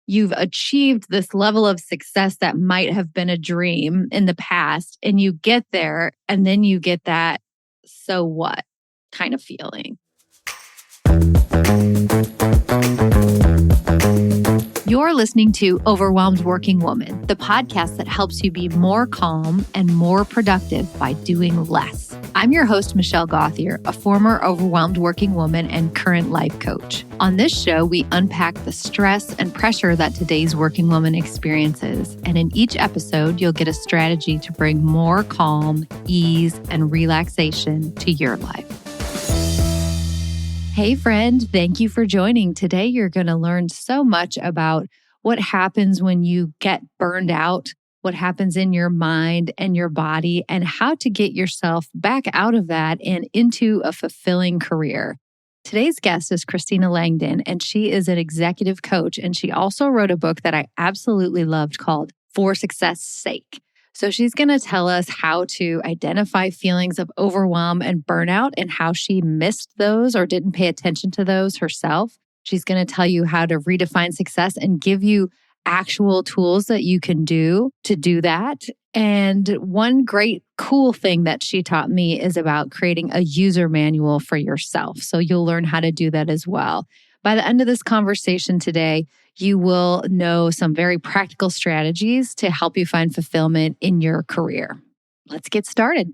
you've achieved this level of success that might have been a dream in the past, and you get there and then you get that, so what kind of feeling. You're listening to Overwhelmed Working Woman, the podcast that helps you be more calm and more productive by doing less. I'm your host, Michelle Gauthier, a former overwhelmed working woman and current life coach. On this show, we unpack the stress and pressure that today's working woman experiences. And in each episode, you'll get a strategy to bring more calm, ease, and relaxation to your life. Hey friend, thank you for joining. Today, you're going to learn so much about what happens when you get burned out, what happens in your mind and your body, and how to get yourself back out of that and into a fulfilling career. Today's guest is Christina Langdon, and she is an executive coach, and she also wrote a book that I absolutely loved called For Success' Sake. So she's going to tell us how to identify feelings of overwhelm and burnout and how she missed those or didn't pay attention to those herself. She's going to tell you how to redefine success and give you actual tools that you can do to do that. And one great cool thing that she taught me is about creating a user manual for yourself. So you'll learn how to do that as well. By the end of this conversation today, you will know some very practical strategies to help you find fulfillment in your career. Let's get started.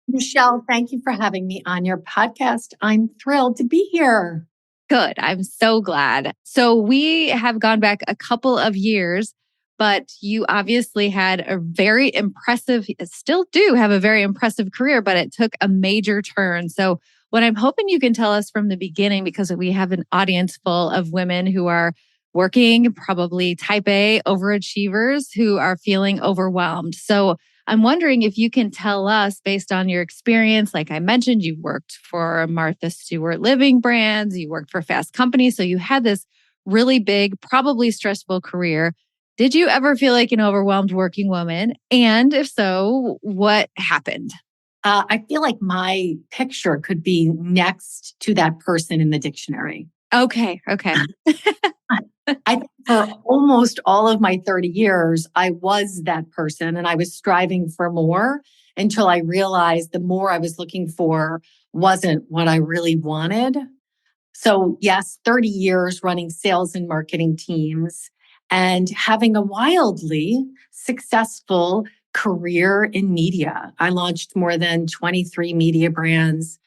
Michelle, thank you for having me on your podcast. I'm thrilled to be here. Good. I'm so glad. So we have gone back a couple of years, but you obviously had a very impressive, still do have a very impressive career, but it took a major turn. So what I'm hoping you can tell us from the beginning, because we have an audience full of women who are working, probably type A overachievers who are feeling overwhelmed. So I'm wondering if you can tell us, based on your experience, like I mentioned, you worked for Martha Stewart Living Brands, you worked for fast companies. So you had this really big, probably stressful career. Did you ever feel like an overwhelmed working woman? And if so, what happened? I feel like my picture could be next to that person in the dictionary. Okay. I think for almost all of my 30 years, I was that person and I was striving for more until I realized the more I was looking for wasn't what I really wanted. So yes, 30 years running sales and marketing teams and having a wildly successful career in media. I launched more than 23 media brands.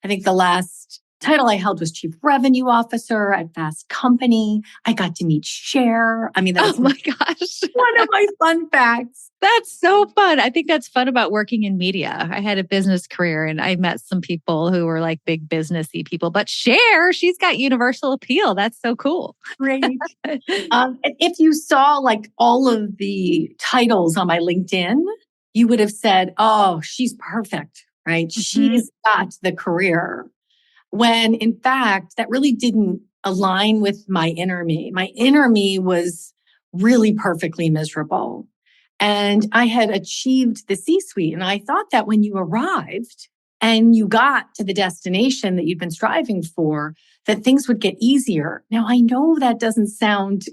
I think the last title I held was Chief Revenue Officer at Fast Company. I got to meet Cher. I mean, that's my gosh. one of my fun facts. That's so fun. I think that's fun about working in media. I had a business career and I met some people who were like big businessy people, but Cher, she's got universal appeal. That's so cool. Great. If you saw like all of the titles on my LinkedIn, you would have said, oh, she's perfect, right? Mm-hmm. She's got the career. When in fact, that really didn't align with my inner me. My inner me was really perfectly miserable. And I had achieved the C-suite. And I thought that when you arrived and you got to the destination that you've been striving for, that things would get easier. Now, I know that doesn't sound,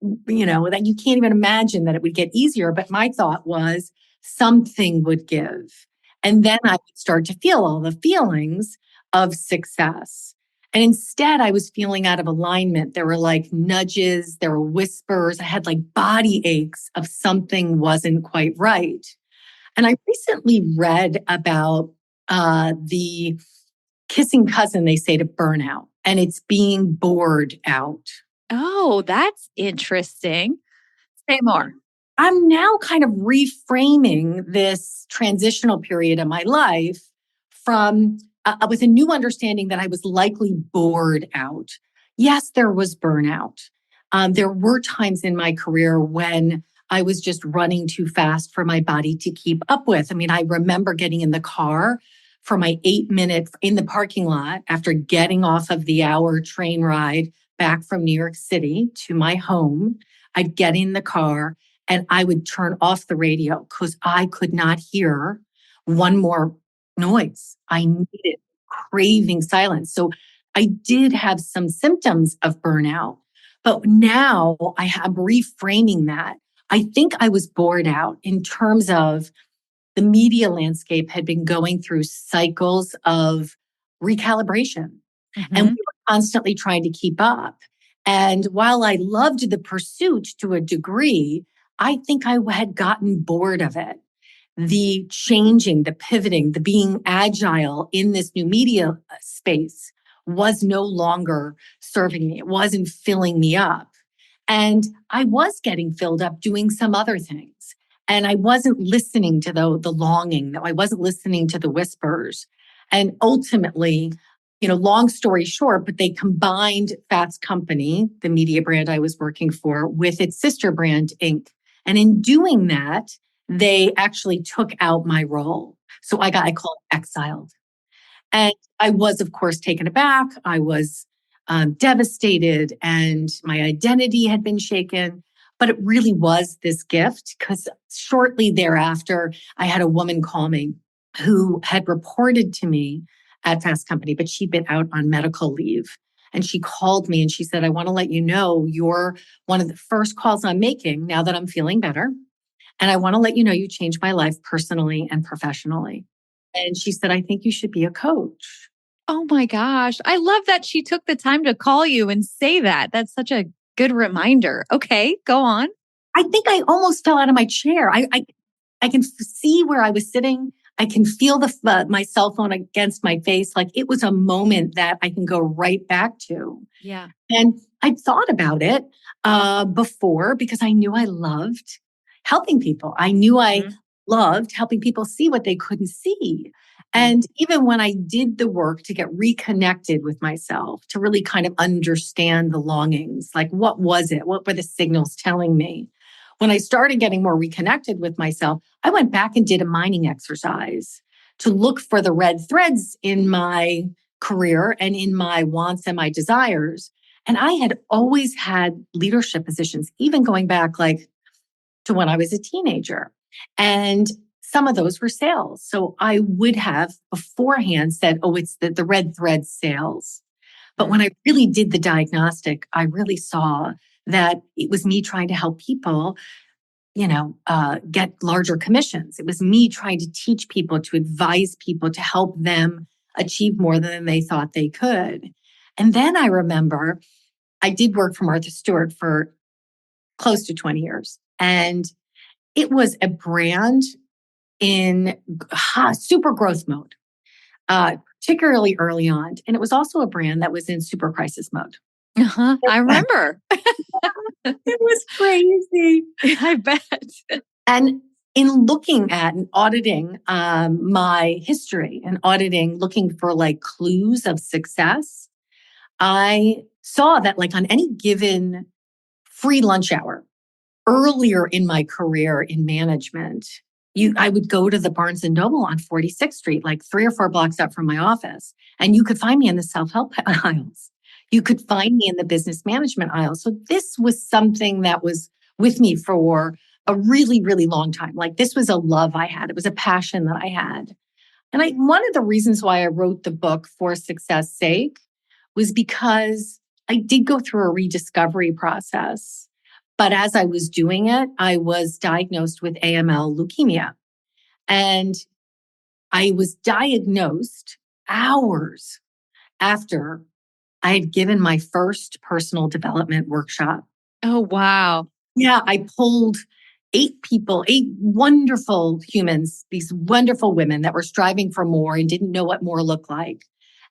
that you can't even imagine that it would get easier. But my thought was something would give. And then I would start to feel all the feelings of success. And instead, I was feeling out of alignment. There were like nudges, there were whispers. I had like body aches of something wasn't quite right. And I recently read about the kissing cousin, they say, to burnout, and it's being bored out. Oh, that's interesting. Say more. I'm now kind of reframing this transitional period of my life from with a new understanding that I was likely bored out. Yes, there was burnout. There were times in my career when I was just running too fast for my body to keep up with. I mean, I remember getting in the car for my 8-minute in the parking lot after getting off of the hour train ride back from New York City to my home. I'd get in the car and I would turn off the radio because I could not hear one more noise. I needed craving silence. So I did have some symptoms of burnout, But now I'm reframing that. I think I was bored out in terms of the media landscape had been going through cycles of recalibration, and we Mhm. were constantly trying to keep up. And while I loved the pursuit to a degree, I think I had gotten bored of it. The changing, the pivoting, the being agile in this new media space was no longer serving me. It wasn't filling me up. And I was getting filled up doing some other things. And I wasn't listening to the longing, though I wasn't listening to the whispers. And ultimately, long story short, but they combined Fats Company, the media brand I was working for, with its sister brand, Inc. And in doing that, they actually took out my role. So I call it exiled. And I was, of course, taken aback. I was devastated, and my identity had been shaken. But it really was this gift, because shortly thereafter, I had a woman call me who had reported to me at Fast Company, but she'd been out on medical leave. And she called me and she said, I want to let you know you're one of the first calls I'm making now that I'm feeling better. And I want to let you know you changed my life personally and professionally. And she said, I think you should be a coach. Oh my gosh. I love that she took the time to call you and say that. That's such a good reminder. Okay, go on. I think I almost fell out of my chair. I can see where I was sitting. I can feel my cell phone against my face. Like it was a moment that I can go right back to. Yeah. And I'd thought about it before because I knew I loved helping people. I knew I Mhm. loved helping people see what they couldn't see. And even when I did the work to get reconnected with myself, to really kind of understand the longings, like what was it? What were the signals telling me? When I started getting more reconnected with myself, I went back and did a mining exercise to look for the red threads in my career and in my wants and my desires. And I had always had leadership positions, even going back like to when I was a teenager. And some of those were sales. So I would have beforehand said, oh, it's the red thread sales. But when I really did the diagnostic, I really saw that it was me trying to help people, get larger commissions. It was me trying to teach people, to advise people, to help them achieve more than they thought they could. And then I remember I did work for Martha Stewart for close to 20 years. And it was a brand in super growth mode, particularly early on. And it was also a brand that was in super crisis mode. Uh-huh. I remember. It was crazy. I bet. And in looking at and auditing my history and looking for like clues of success, I saw that like on any given free lunch hour, earlier in my career in management, I would go to the Barnes and Noble on 46th Street, like 3 or 4 blocks up from my office, and you could find me in the self-help aisles. You could find me in the business management aisle. So this was something that was with me for a really, really long time. Like this was a love I had. It was a passion that I had. And one of the reasons why I wrote the book For Success' Sake was because I did go through a rediscovery process. But as I was doing it, I was diagnosed with AML leukemia. And I was diagnosed hours after I had given my first personal development workshop. Oh, wow. Yeah, I pulled 8 people, 8 wonderful humans, these wonderful women that were striving for more and didn't know what more looked like.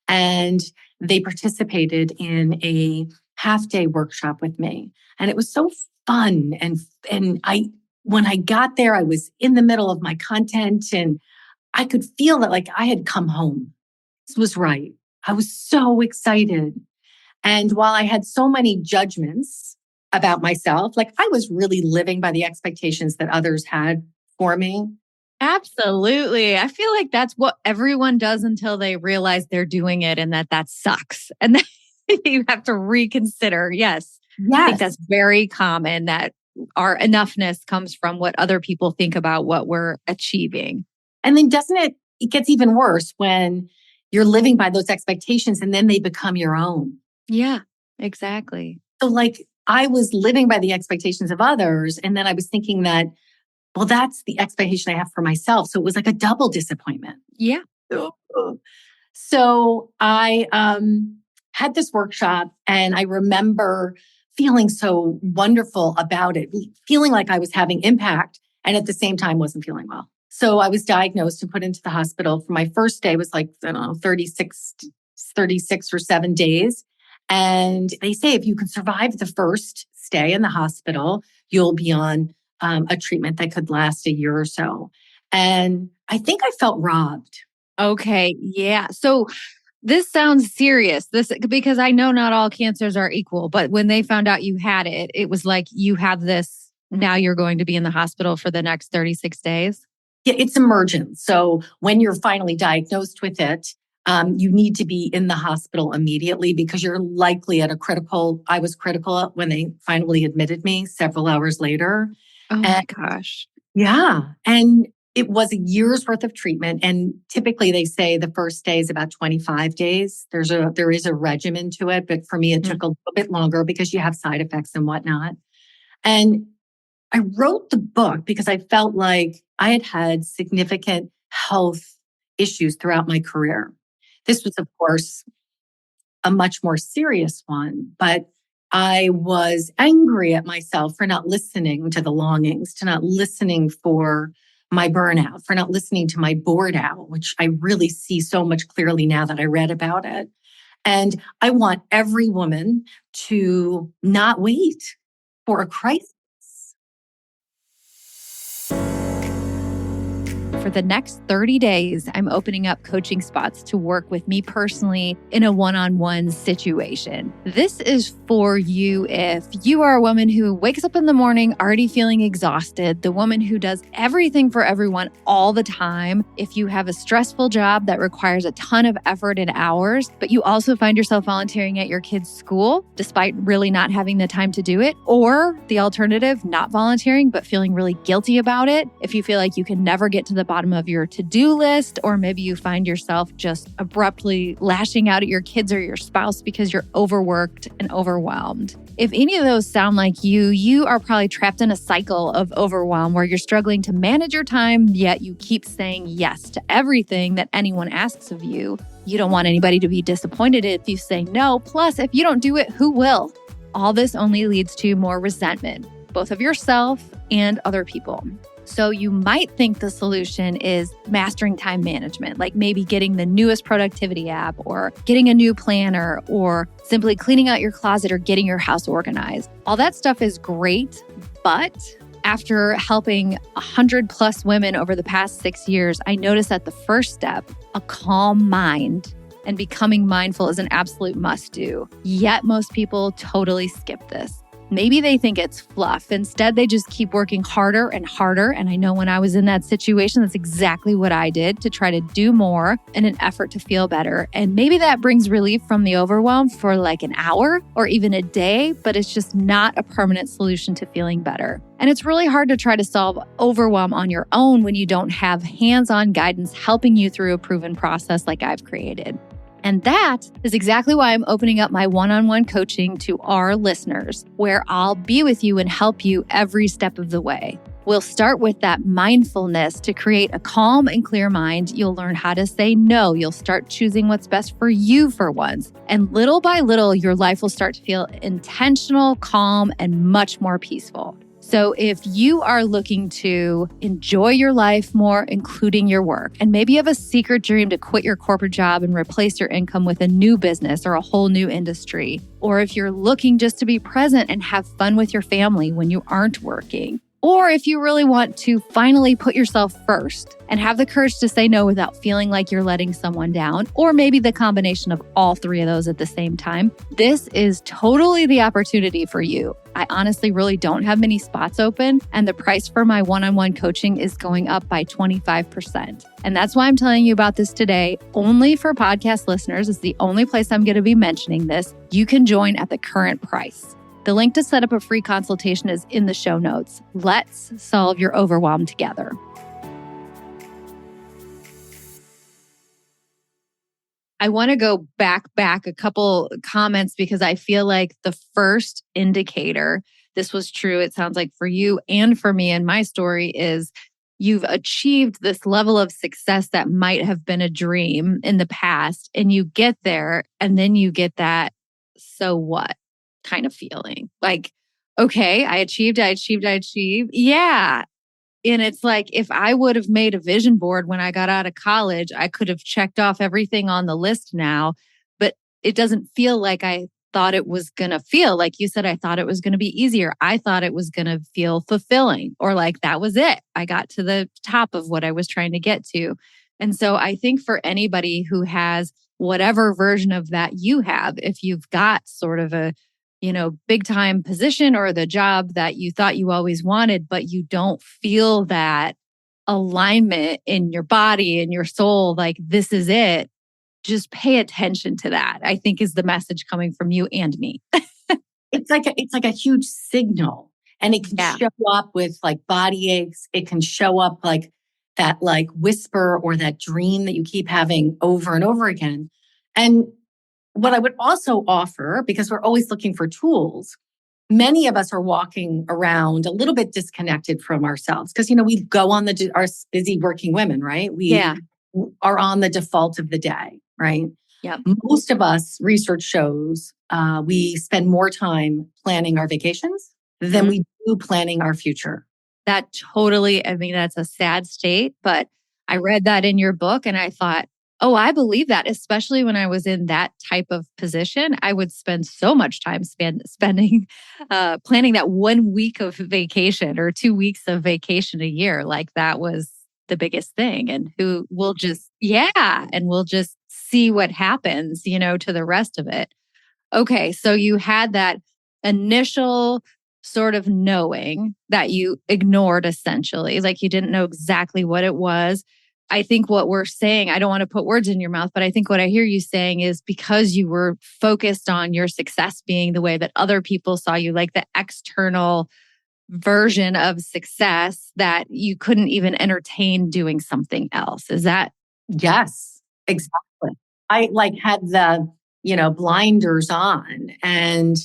And they participated in a half-day workshop with me. And it was so fun. And when I got there, I was in the middle of my content and I could feel that like I had come home. This was right. I was so excited. And while I had so many judgments about myself, like I was really living by the expectations that others had for me. Absolutely. I feel like that's what everyone does until they realize they're doing it and that sucks. And then you have to reconsider. Yes. I think Yes. that's very common that our enoughness comes from what other people think about what we're achieving. And then it gets even worse when you're living by those expectations and then they become your own. Yeah, exactly. So like I was living by the expectations of others. And then I was thinking that, well, that's the expectation I have for myself. So it was like a double disappointment. Yeah. So I had this workshop and I remember feeling so wonderful about it, feeling like I was having impact and at the same time wasn't feeling well. So I was diagnosed and put into the hospital. For my first day was like, I don't know, 36 or 7 days. And they say if you can survive the first stay in the hospital, you'll be on a treatment that could last a year or so. And I think I felt robbed. Okay. Yeah. So this sounds serious. Because I know not all cancers are equal, but when they found out you had it, it was like you have this. Now you're going to be in the hospital for the next 36 days. Yeah, it's emergent. So when you're finally diagnosed with it, you need to be in the hospital immediately because you're likely at I was critical when they finally admitted me several hours later. Oh my gosh. Yeah. And it was a year's worth of treatment. And typically they say the first day is about 25 days. There is a regimen to it. But for me, it took a little bit longer because you have side effects and whatnot. And I wrote the book because I felt like I had had significant health issues throughout my career. This was, of course, a much more serious one, but I was angry at myself for not listening to the longings, to not listening for my burnout, for not listening to my bored out, which I really see so much clearly now that I read about it. And I want every woman to not wait for a crisis. For the next 30 days, I'm opening up coaching spots to work with me personally in a one-on-one situation. This is for you if you are a woman who wakes up in the morning already feeling exhausted, the woman who does everything for everyone all the time, if you have a stressful job that requires a ton of effort and hours, but you also find yourself volunteering at your kid's school despite really not having the time to do it, or the alternative, not volunteering but feeling really guilty about it, if you feel like you can never get to the bottom of your to-do list, or maybe you find yourself just abruptly lashing out at your kids or your spouse because you're overworked and overwhelmed. If any of those sound like you are probably trapped in a cycle of overwhelm where you're struggling to manage your time, yet you keep saying yes to everything that anyone asks of you. You don't want anybody to be disappointed if you say no. Plus, if you don't do it, who will? All this only leads to more resentment, both of yourself and other people. So you might think the solution is mastering time management, like maybe getting the newest productivity app or getting a new planner or simply cleaning out your closet or getting your house organized. All that stuff is great, but after helping 100+ women over the past 6 years, I noticed that the first step, a calm mind, and becoming mindful is an absolute must-do. Yet most people totally skip this. Maybe they think it's fluff. Instead, they just keep working harder and harder. And I know when I was in that situation, that's exactly what I did, to try to do more in an effort to feel better. And maybe that brings relief from the overwhelm for like an hour or even a day, but it's just not a permanent solution to feeling better. And it's really hard to try to solve overwhelm on your own when you don't have hands-on guidance helping you through a proven process like I've created. And that is exactly why I'm opening up my one-on-one coaching to our listeners, where I'll be with you and help you every step of the way. We'll start with that mindfulness to create a calm and clear mind. You'll learn how to say no. You'll start choosing what's best for you for once. And little by little, your life will start to feel intentional, calm, and much more peaceful. So if you are looking to enjoy your life more, including your work, and maybe you have a secret dream to quit your corporate job and replace your income with a new business or a whole new industry, or if you're looking just to be present and have fun with your family when you aren't working, or if you really want to finally put yourself first and have the courage to say no without feeling like you're letting someone down, or maybe the combination of all three of those at the same time, this is totally the opportunity for you. I honestly really don't have many spots open, and the price for my one-on-one coaching is going up by 25%. And that's why I'm telling you about this today. Only for podcast listeners. It's the only place I'm going to be mentioning this. You can join at the current price. The link to set up a free consultation is in the show notes. Let's solve your overwhelm together. I want to go back a couple comments because I feel like the first indicator, this was true, it sounds like for you and for me in my story, is you've achieved this level of success that might have been a dream in the past. And you get there and then you get that, so what kind of feeling? Like, okay, I achieved. Yeah. And it's like, if I would have made a vision board when I got out of college, I could have checked off everything on the list now, but it doesn't feel like I thought it was going to feel. Like you said, I thought it was going to be easier. I thought it was going to feel fulfilling, or like that was it. I got to the top of what I was trying to get to. And so I think for anybody who has whatever version of that you have, if you've got sort of a big time position or the job that you thought you always wanted, but you don't feel that alignment in your body and your soul, like this is it. Just pay attention to that, I think is the message coming from you and me. It's like a huge signal, and it can show up with like body aches. It can show up like that, like whisper or that dream that you keep having over and over again. And what I would also offer, because we're always looking for tools, many of us are walking around a little bit disconnected from ourselves because, we go on our busy working women, right? We are on the default of the day, right? Yeah. Most of us, research shows, we spend more time planning our vacations than we do planning our future. That totally, I mean, that's a sad state, but I read that in your book and I thought, oh, I believe that, especially when I was in that type of position. I would spend so much time spending planning that 1 week of vacation or 2 weeks of vacation a year. Like that was the biggest thing. And we'll just see what happens, to the rest of it. Okay, so you had that initial sort of knowing that you ignored essentially, like you didn't know exactly what it was. I think what we're saying, I don't want to put words in your mouth, but I think what I hear you saying is because you were focused on your success being the way that other people saw you, like the external version of success, that you couldn't even entertain doing something else. Is that? Yes, exactly. I had the, blinders on, and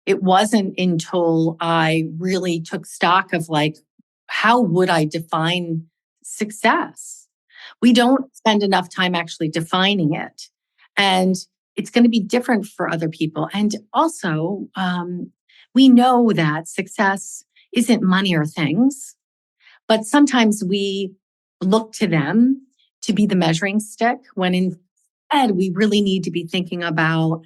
it wasn't until I really took stock of how would I define success? We don't spend enough time actually defining it. And it's going to be different for other people. And also, we know that success isn't money or things, but sometimes we look to them to be the measuring stick when instead we really need to be thinking about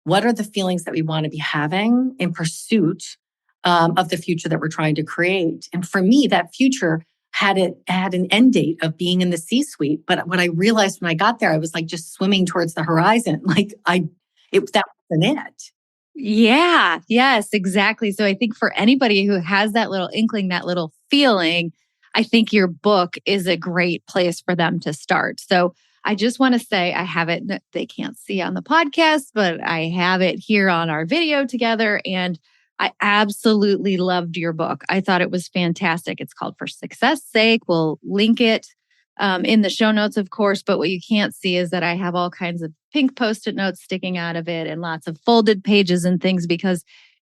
what are the feelings that we want to be having in pursuit of the future that we're trying to create. And for me, that future had an end date of being in the C-suite. But what I realized when I got there, I was just swimming towards the horizon. That wasn't it. Yeah, yes, exactly. So I think for anybody who has that little inkling, that little feeling, I think your book is a great place for them to start. So I just want to say I have it, they can't see on the podcast, but I have it here on our video together. And I absolutely loved your book. I thought it was fantastic. It's called For Success' Sake. We'll link it in the show notes, of course. But what you can't see is that I have all kinds of pink Post-it notes sticking out of it and lots of folded pages and things, because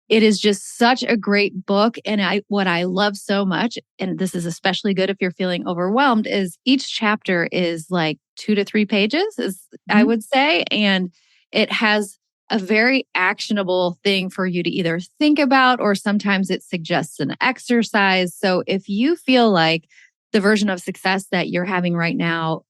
it is just such a great book. And what I love so much, and this is especially good if you're feeling overwhelmed, is each chapter is 2 to 3 pages, I would say. And it has a very actionable thing for you to either think about, or sometimes it suggests an exercise. So if you feel like the version of success that you're having right now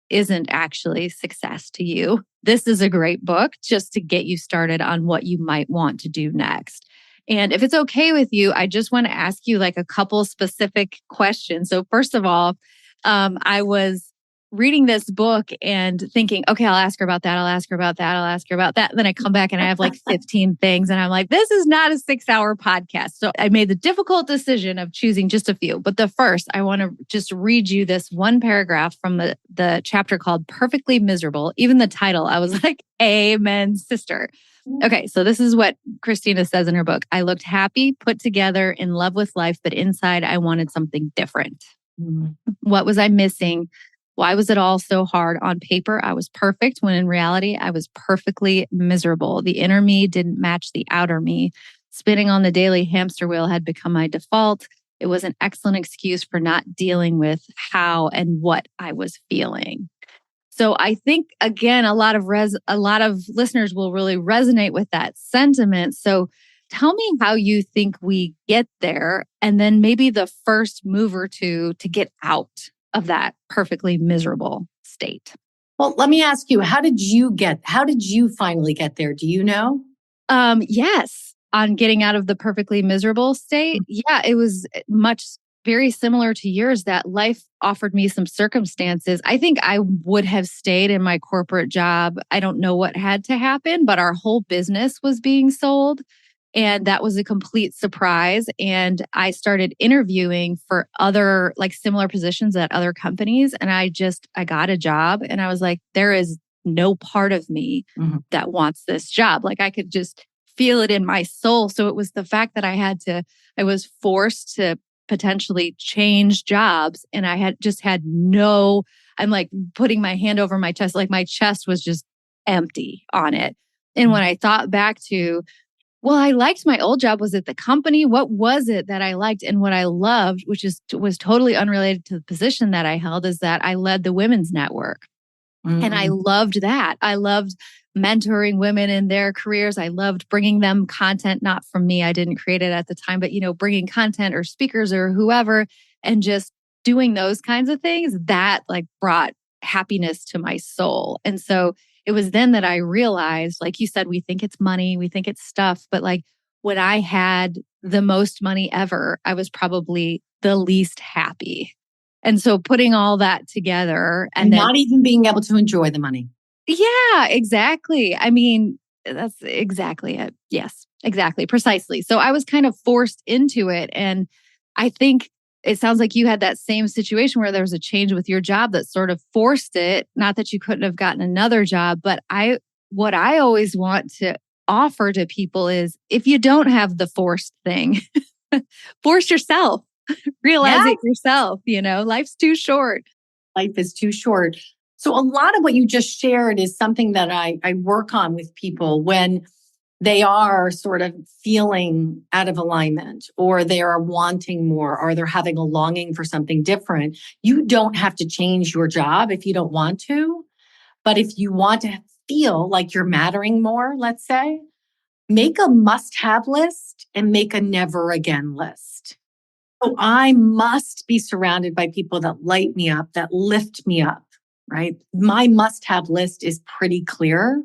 isn't actually success to you, this is a great book just to get you started on what you might want to do next. And if it's okay with you, I just want to ask you a couple specific questions. So first of all, I was reading this book and thinking, okay, I'll ask her about that. I'll ask her about that. I'll ask her about that. And then I come back and I have 15 things. And I'm like, this is not a 6-hour podcast. So I made the difficult decision of choosing just a few. But the first, I want to just read you this one paragraph from the chapter called Perfectly Miserable. Even the title, I was like, amen, sister. Okay, so this is what Christina says in her book. I looked happy, put together, in love with life, but inside I wanted something different. What was I missing? Why was it all so hard? On paper, I was perfect, when in reality, I was perfectly miserable. The inner me didn't match the outer me. Spinning on the daily hamster wheel had become my default. It was an excellent excuse for not dealing with how and what I was feeling. So I think, again, a lot of listeners will really resonate with that sentiment. So tell me how you think we get there, and then maybe the first move or two to get out of that perfectly miserable state. Well, let me ask you, how did you finally get there? Do you know? Yes, on getting out of the perfectly miserable state. Yeah, it was very similar to yours, that life offered me some circumstances. I think I would have stayed in my corporate job. I don't know what had to happen, but our whole business was being sold. And that was a complete surprise. And I started interviewing for other similar positions at other companies. And I got a job, and I was like, there is no part of me that wants this job. Like, I could just feel it in my soul. So it was the fact that I was forced to potentially change jobs. And I I'm like putting my hand over my chest, like my chest was just empty on it. And when I thought back to, well, I liked my old job. Was it the company? What was it that I liked? And what I loved, was totally unrelated to the position that I held, is that I led the women's network. And I loved that. I loved mentoring women in their careers. I loved bringing them content, not from me. I didn't create it at the time, but, bringing content or speakers or whoever, and just doing those kinds of things that brought happiness to my soul. And so it was then that I realized, like you said, we think it's money, we think it's stuff, but when I had the most money ever, I was probably the least happy. And so putting all that together and not even being able to enjoy the money. Yeah, exactly. I mean, that's exactly it. Yes, exactly. Precisely. So I was kind of forced into it. And I think it sounds like you had that same situation where there was a change with your job that sort of forced it. Not that you couldn't have gotten another job, but what I always want to offer to people is, if you don't have the forced thing, force yourself. Realize it yourself. Life's too short. Life is too short. So a lot of what you just shared is something that I work on with people when they are sort of feeling out of alignment, or they are wanting more, or they're having a longing for something different. You don't have to change your job if you don't want to. But if you want to feel like you're mattering more, let's say, make a must-have list and make a never again list. So I must be surrounded by people that light me up, that lift me up, right? My must-have list is pretty clear.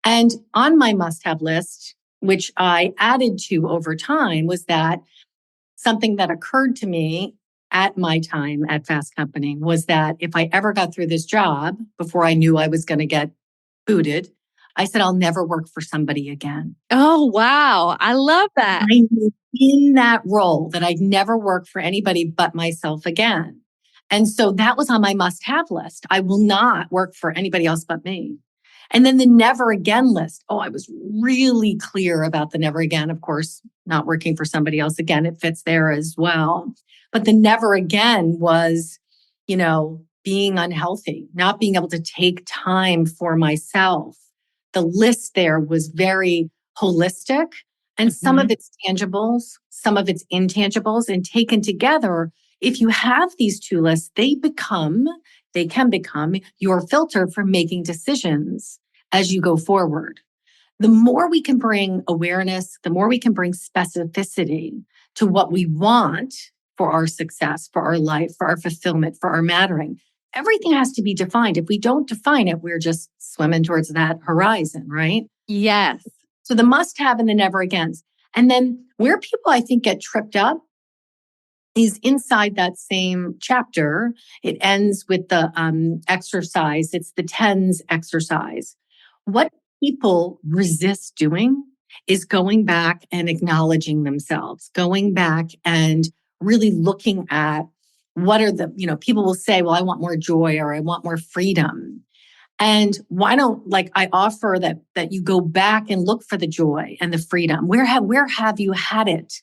And on my must-have list, which I added to over time, was that something that occurred to me at my time at Fast Company was that if I ever got through this job before I knew I was going to get booted, I said, I'll never work for somebody again. Oh, wow. I love that. I knew in that role that I'd never work for anybody but myself again. And so that was on my must-have list. I will not work for anybody else but me. And then the never again list. Oh, I was really clear about the never again. Of course, not working for somebody else again. It fits there as well. But the never again was, being unhealthy, not being able to take time for myself. The list there was very holistic, and some of it's tangibles, some of it's intangibles, and taken together, if you have these two lists, they can become your filter for making decisions as you go forward. The more we can bring awareness, the more we can bring specificity to what we want for our success, for our life, for our fulfillment, for our mattering. Everything has to be defined. If we don't define it, we're just swimming towards that horizon, right? Yes. So the must have and the never agains. And then where people, I think, get tripped up is inside that same chapter. It ends with the exercise. It's the TENS exercise. What people resist doing is going back and acknowledging themselves, going back and really looking at what are people will say, well, I want more joy, or I want more freedom. And why don't, I offer that you go back and look for the joy and the freedom. Where have you had it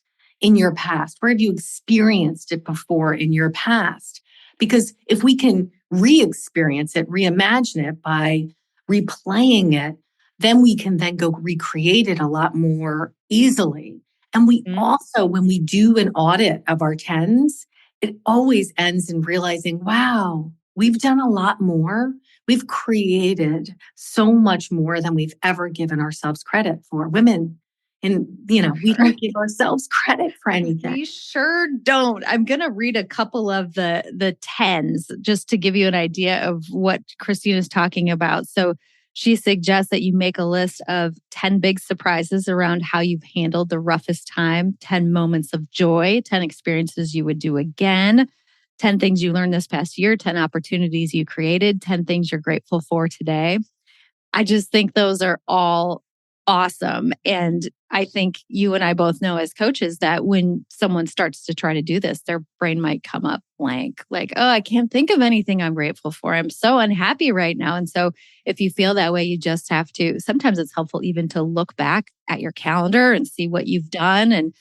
in your past? Where have you experienced it before in your past? Because if we can re-experience it, reimagine it by replaying it, then we can then go recreate it a lot more easily. And we also, when we do an audit of our tens, it always ends in realizing, wow, we've done a lot more. We've created so much more than we've ever given ourselves credit for. Women, and we don't give ourselves credit for anything. We sure don't. I'm going to read a couple of the tens just to give you an idea of what Christina's talking about. So she suggests that you make a list of 10 big surprises around how you've handled the roughest time, 10 moments of joy, 10 experiences you would do again, 10 things you learned this past year, 10 opportunities you created, 10 things you're grateful for today. I just think those are all awesome. And I think you and I both know as coaches that when someone starts to try to do this, their brain might come up blank, like, oh, I can't think of anything I'm grateful for. I'm so unhappy right now. And so if you feel that way, you just have to, sometimes it's helpful even to look back at your calendar and see what you've done and,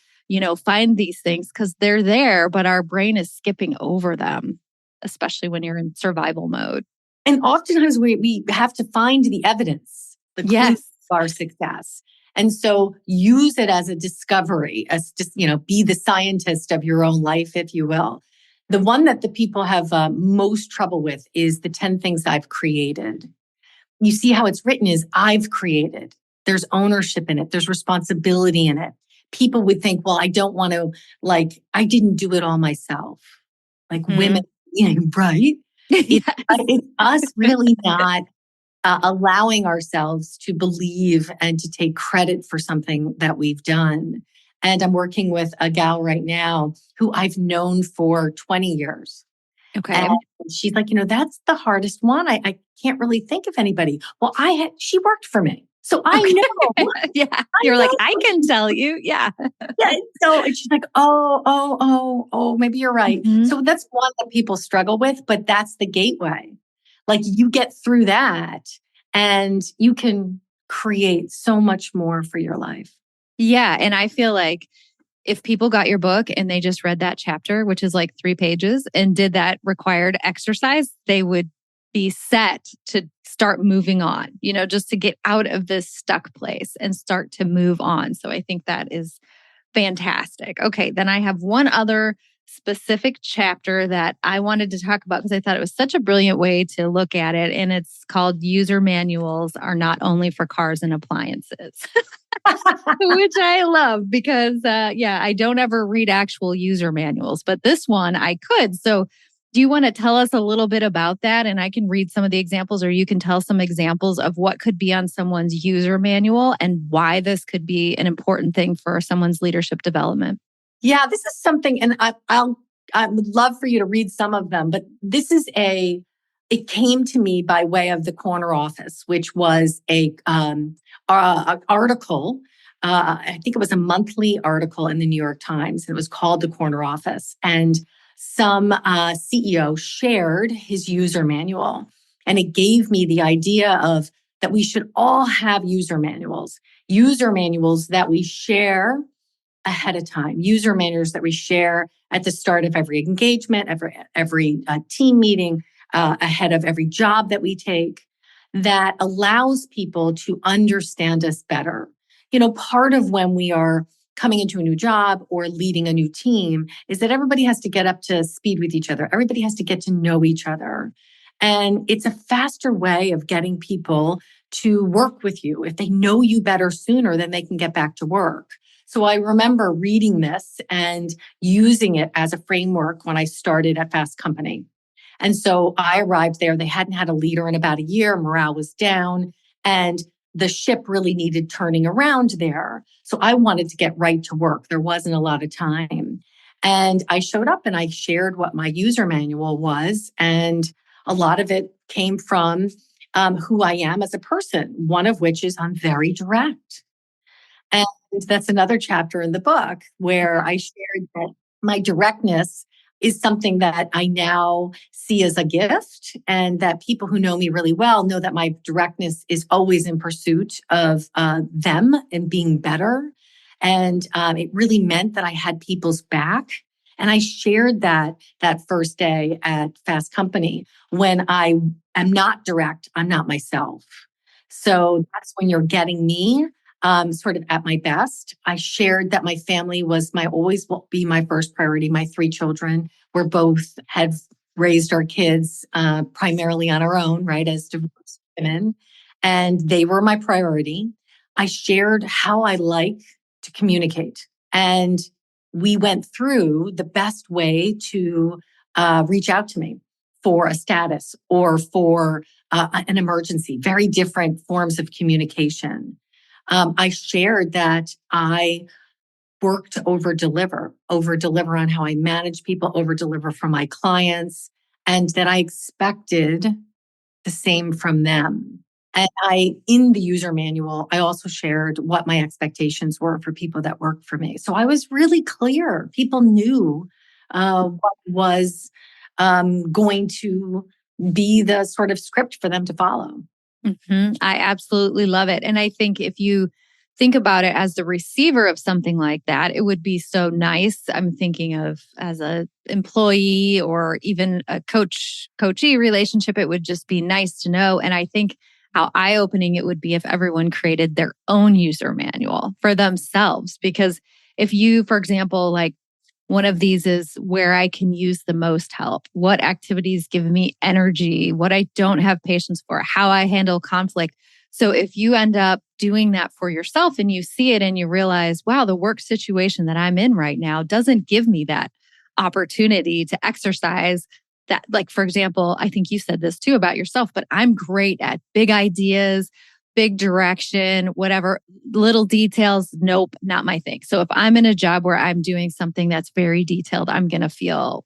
find these things because they're there, but our brain is skipping over them, especially when you're in survival mode. And oftentimes we have to find the evidence, the clues of our success. And so use it as a discovery, as just, be the scientist of your own life, if you will. The one that the people have most trouble with is the 10 things I've created. You see how it's written is I've created. There's ownership in it. There's responsibility in it. People would think, well, I don't want to, I didn't do it all myself. Women, right? Yes. It's us really not allowing ourselves to believe and to take credit for something that we've done. And I'm working with a gal right now who I've known for 20 years. Okay. And she's like, that's the hardest one. I can't really think of anybody. Well, she worked for me. So I know. Yeah. You're like, I can tell you. Yeah. Yeah. So she's like, oh, maybe you're right. Mm-hmm. So that's one that people struggle with, but that's the gateway. You get through that and you can create so much more for your life. Yeah. And I feel like if people got your book and they just read that chapter, which is 3 pages, and did that required exercise, they would be set to start moving on, just to get out of this stuck place and start to move on. So I think that is fantastic. Okay, then I have one other specific chapter that I wanted to talk about because I thought it was such a brilliant way to look at it. And it's called User Manuals Are Not Only for Cars and Appliances, which I love because, I don't ever read actual user manuals, but this one I could. So do you want to tell us a little bit about that? And I can read some of the examples, or you can tell some examples of what could be on someone's user manual and why this could be an important thing for someone's leadership development. Yeah, this is something, and I would love for you to read some of them, but this is it came to me by way of the Corner Office, which was a article. I think it was a monthly article in the New York Times. And it was called The Corner Office. And some CEO shared his user manual. And it gave me the idea of that we should all have user manuals that we share ahead of time, user manuals that we share at the start of every engagement, every team meeting, ahead of every job that we take, that allows people to understand us better. Part of when we are coming into a new job or leading a new team is that everybody has to get up to speed with each other. Everybody has to get to know each other. And it's a faster way of getting people to work with you. If they know you better sooner, then they can get back to work. So I remember reading this and using it as a framework when I started at Fast Company. And so I arrived there. They hadn't had a leader in about a year. Morale was down and the ship really needed turning around there. So I wanted to get right to work. There wasn't a lot of time. And I showed up and I shared what my user manual was. And a lot of it came from who I am as a person, one of which is I'm very direct. And that's another chapter in the book where I shared that my directness is something that I now see as a gift, and that people who know me really well know that my directness is always in pursuit of them and being better. And it really meant that I had people's back. And I shared that first day at Fast Company. When I am not direct, I'm not myself. So that's when you're getting me sort of at my best. I shared that my family was always will be my first priority. My three children were both had raised our kids primarily on our own, right, as divorced women, and they were my priority. I shared how I like to communicate, and we went through the best way to reach out to me for a status or for an emergency, very different forms of communication. I shared that I work to over deliver on how I manage people, over deliver for my clients, and that I expected the same from them. And in the user manual, I also shared what my expectations were for people that work for me. So I was really clear. People knew what was going to be the sort of script for them to follow. I absolutely love it. And I think if you think about it as the receiver of something like that, it would be so nice. I'm thinking of as a employee or even a coachee relationship, it would just be nice to know. And I think how eye-opening it would be if everyone created their own user manual for themselves. Because if you, for example, like one of these is where I can use the most help, what activities give me energy, what I don't have patience for, how I handle conflict. So if you end up doing that for yourself and you see it and you realize, wow, the work situation that I'm in right now doesn't give me that opportunity to exercise that. Like, for example, I think you said this too about yourself, but I'm great at big ideas, big direction, whatever, little details. Nope, not my thing. So if I'm in a job where I'm doing something that's very detailed, I'm going to feel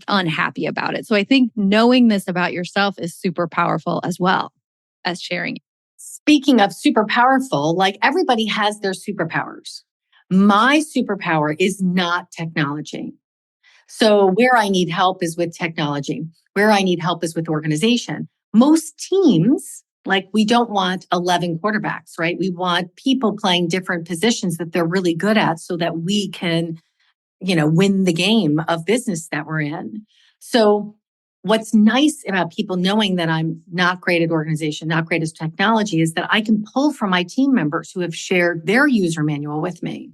unhappy about it. So I think knowing this about yourself is super powerful as well as sharing it. Speaking of super powerful, like everybody has their superpowers. My superpower is not technology. So where I need help is with technology. Where I need help is with organization. Most teams, like we don't want 11 quarterbacks, right? We want people playing different positions that they're really good at so that we can, win the game of business that we're in. So what's nice about people knowing that I'm not great at organization, not great at technology, is that I can pull from my team members who have shared their user manual with me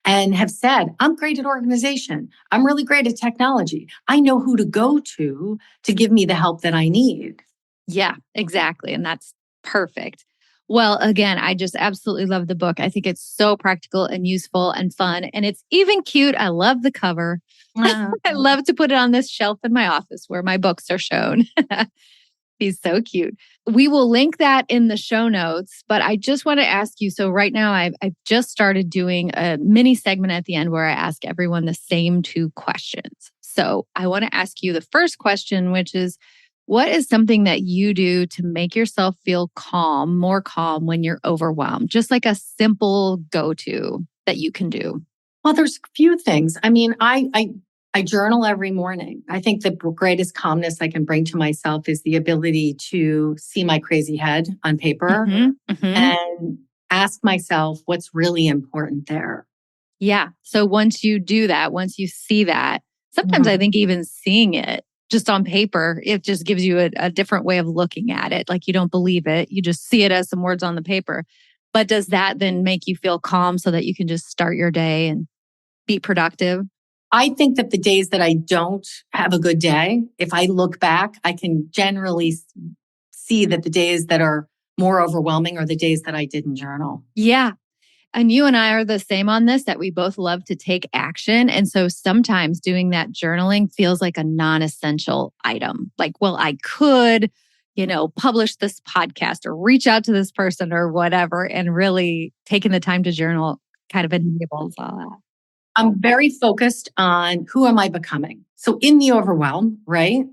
and have said, I'm great at organization. I'm really great at technology. I know who to go to give me the help that I need. Yeah, exactly. And that's perfect. Well, again, I just absolutely love the book. I think it's so practical and useful and fun. And it's even cute. I love the cover. I love to put it on this shelf in my office where my books are shown. He's so cute. We will link that in the show notes, but I just want to ask you. So right now I've just started doing a mini segment at the end where I ask everyone the same two questions. So I want to ask you the first question, which is, what is something that you do to make yourself feel calm, more calm when you're overwhelmed? Just like a simple go-to that you can do. Well, there's a few things. I mean, I journal every morning. I think the greatest calmness I can bring to myself is the ability to see my crazy head on paper and ask myself what's really important there. Yeah. So once you do that, once you see that, sometimes I think even seeing it just on paper, it just gives you a different way of looking at it. Like you don't believe it. You just see it as some words on the paper. But does that then make you feel calm so that you can just start your day and be productive? I think that the days that I don't have a good day, if I look back, I can generally see that the days that are more overwhelming are the days that I didn't journal. Yeah. And you and I are the same on this, that we both love to take action. And so sometimes doing that journaling feels like a non-essential item. Like, well, I could, publish this podcast or reach out to this person or whatever. And really taking the time to journal kind of enables all that. I'm very focused on who am I becoming? So in the overwhelm, right?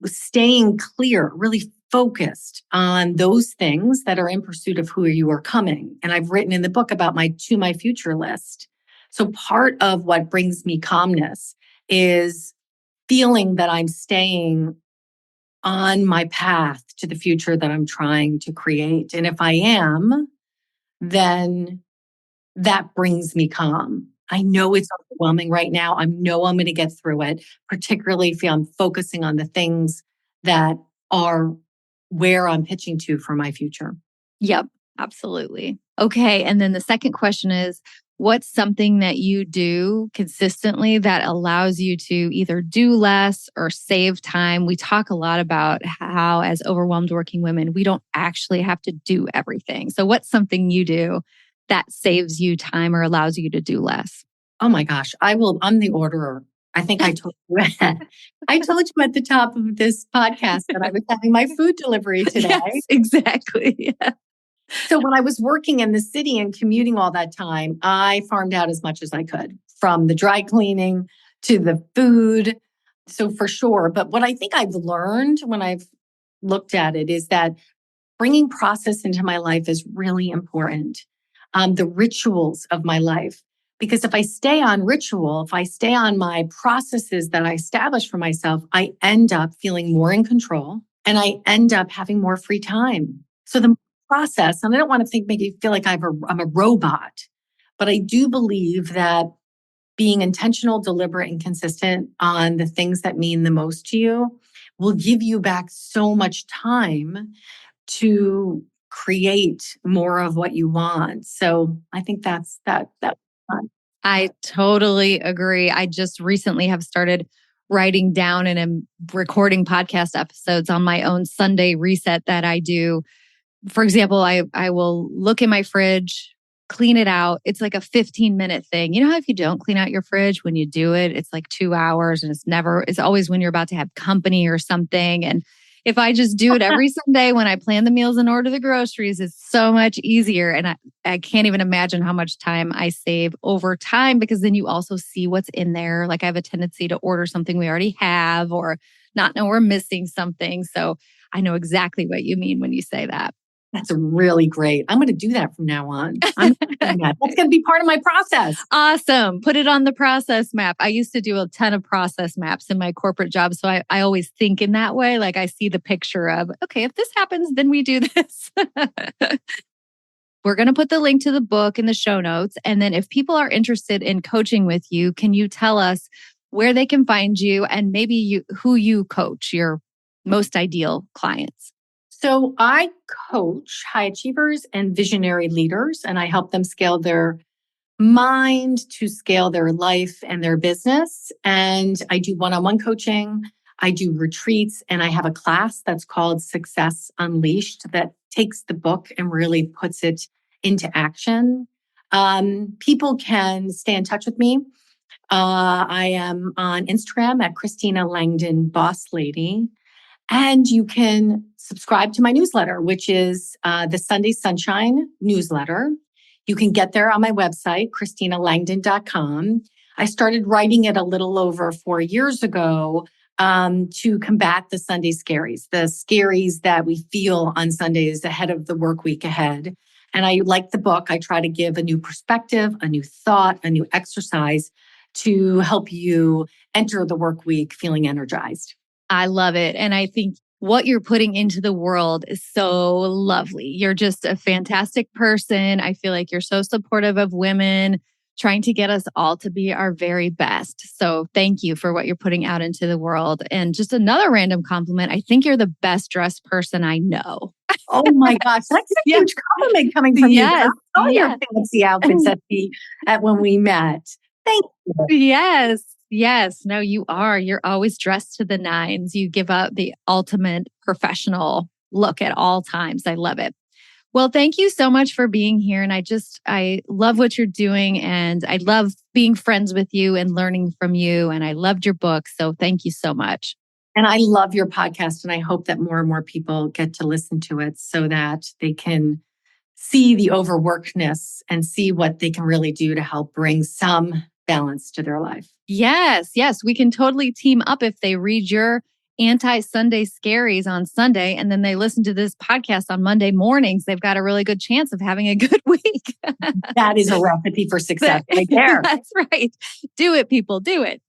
Staying clear, really focused on those things that are in pursuit of who you are coming. And I've written in the book about my future list. So part of what brings me calmness is feeling that I'm staying on my path to the future that I'm trying to create. And if I am, then that brings me calm. I know it's overwhelming right now. I know I'm going to get through it, particularly if I'm focusing on the things that are where I'm pitching to for my future. Yep, absolutely. Okay. And then the second question is, what's something that you do consistently that allows you to either do less or save time? We talk a lot about how, as overwhelmed working women, we don't actually have to do everything. So, what's something you do that saves you time or allows you to do less? Oh my gosh, I'm the orderer. I think I told you I told you at the top of this podcast that I was having my food delivery today. Yes, exactly. So when I was working in the city and commuting all that time, I farmed out as much as I could, from the dry cleaning to the food. So for sure. But what I think I've learned when I've looked at it is that bringing process into my life is really important. The rituals of my life. Because if I stay on ritual, if I stay on my processes that I establish for myself, I end up feeling more in control and I end up having more free time. So the process, and I don't want to make you feel like I'm a robot, but I do believe that being intentional, deliberate, and consistent on the things that mean the most to you will give you back so much time to create more of what you want. So I think that's that. I totally agree. I just recently have started writing down and am recording podcast episodes on my own Sunday reset that I do. For example, I will look in my fridge, clean it out. It's like a 15-minute thing. You know how if you don't clean out your fridge, when you do it, it's like 2 hours and it's always when you're about to have company or something. And if I just do it every Sunday when I plan the meals and order the groceries, it's so much easier. And I can't even imagine how much time I save over time, because then you also see what's in there. Like I have a tendency to order something we already have or not know we're missing something. So I know exactly what you mean when you say that. That's really great. I'm going to do that from now on. That's going to be part of my process. Awesome. Put it on the process map. I used to do a ton of process maps in my corporate job. So I always think in that way. Like I see the picture of, okay, if this happens, then we do this. We're going to put the link to the book in the show notes. And then if people are interested in coaching with you, can you tell us where they can find you and maybe who you coach, your most ideal clients? So I coach high achievers and visionary leaders, and I help them scale their mind to scale their life and their business. And I do one-on-one coaching. I do retreats, and I have a class that's called Success Unleashed that takes the book and really puts it into action. People can stay in touch with me. I am on Instagram at Christina Langdon Boss Lady. And you can subscribe to my newsletter, which is the Sunday Sunshine newsletter. You can get there on my website, ChristinaLangdon.com. I started writing it a little over 4 years ago to combat the Sunday scaries, the scaries that we feel on Sundays ahead of the work week ahead. And I like the book. I try to give a new perspective, a new thought, a new exercise to help you enter the work week feeling energized. I love it. And I think what you're putting into the world is so lovely. You're just a fantastic person. I feel like you're so supportive of women, trying to get us all to be our very best. So thank you for what you're putting out into the world. And just another random compliment. I think you're the best dressed person I know. Oh my gosh, that's a huge compliment coming from you. I saw your fancy outfits at when we met. Thank you. Yes. No, you are. You're always dressed to the nines. You give out the ultimate professional look at all times. I love it. Well, thank you so much for being here. And I love what you're doing. And I love being friends with you and learning from you. And I loved your book. So thank you so much. And I love your podcast. And I hope that more and more people get to listen to it so that they can see the overworkedness and see what they can really do to help bring some balance to their life. Yes. We can totally team up if they read your anti-Sunday scaries on Sunday and then they listen to this podcast on Monday mornings. They've got a really good chance of having a good week. That is a recipe for success right there. That's right. Do it, people. Do it.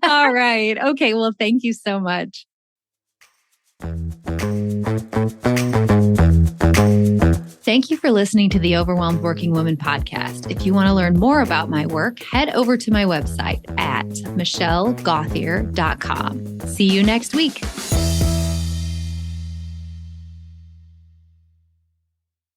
All right. Okay. Well, thank you so much. Thank you for listening to the Overwhelmed Working Woman podcast. If you want to learn more about my work, head over to my website at michellegauthier.com. See you next week.